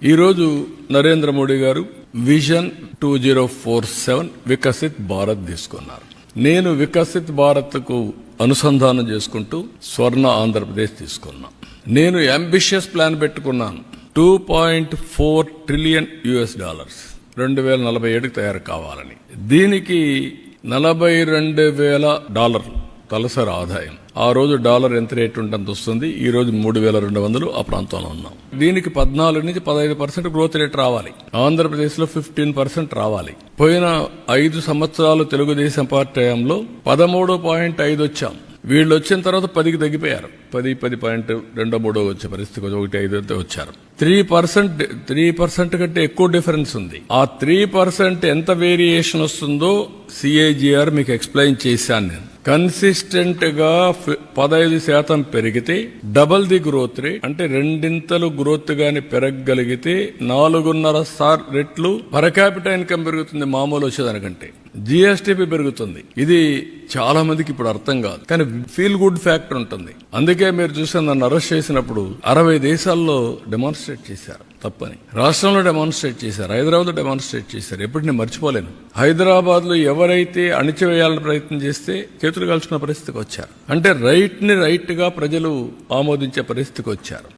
ఈరోజు నరేంద్ర మోడీ గారు విజన్ 2047 వికసిత్ భారత్ తీసుకున్నారు. నేను వికసిత్ భారత్ కు అనుసంధానం చేసుకుంటూ స్వర్ణ ఆంధ్రప్రదేశ్ తీసుకున్నా. నేను అంబిషియస్ ప్లాన్ పెట్టుకున్నాను. $2.4 ట్రిలియన్ 2047కి తయారు కావాలని. దీనికి $42,000 తలసరి ఆదాయం. ఆ రోజు డాలర్ ఎంత రేటు ఉంటే అంత వస్తుంది. ఈ రోజు 3,200 ఆ ప్రాంతంలో ఉన్నాం. దీనికి 14 నుంచి 15% గ్రోత్ రేట్ రావాలి. ఆంధ్రప్రదేశ్ లో 15% రావాలి. పోయిన 5 సంవత్సరాలు తెలుగుదేశం పార్టీ టైంలో 13.5 వచ్చాం. వీళ్ళు వచ్చిన తర్వాత 10కి తగ్గిపోయారు. 10.2 వచ్చే పరిస్థితి 1.5 వచ్చారు. 3% కంటే ఎక్కువ డిఫరెన్స్ ఉంది. ఆ 3% ఎంత వేరియేషన్ వస్తుందో సిఏజిఆర్ మీకు ఎక్స్ప్లెయిన్ చేశాను నేను. కన్సిస్టెంట్ గా 15% పెరిగితే డబల్ ది గ్రోత్ రేట్, అంటే రెండింతలు గ్రోత్ గాని పెరగగలిగితే 4.5 రెట్లు పర్ క్యాపిటల్ ఇన్కమ్ పెరుగుతుంది. మామూలు వచ్చేదానికంటే జిఎస్టిపి పెరుగుతుంది. ఇది చాలా మందికి ఇప్పుడు అర్థం కాదు, కానీ ఫీల్ గుడ్ ఫ్యాక్టర్ ఉంటుంది. అందుకే మీరు చూస్తే నన్ను అరెస్ట్ చేసినప్పుడు 60 దేశాల్లో డెమాన్స్ట్రేట్ చేశారు తప్పని. రాష్ట్రంలో డెమాన్స్ట్రేట్ చేశారు, హైదరాబాద్ లో డెమాన్స్ట్రేట్ చేశారు. ఎప్పుడు నేను మర్చిపోలేను. హైదరాబాద్ లో ఎవరైతే అణిచివేయాలని ప్రయత్నం చేస్తే చేతులు కాల్చుకున్న పరిస్థితికి వచ్చారు. అంటే రైట్ ని రైట్ గా ప్రజలు ఆమోదించే పరిస్థితికి వచ్చారు.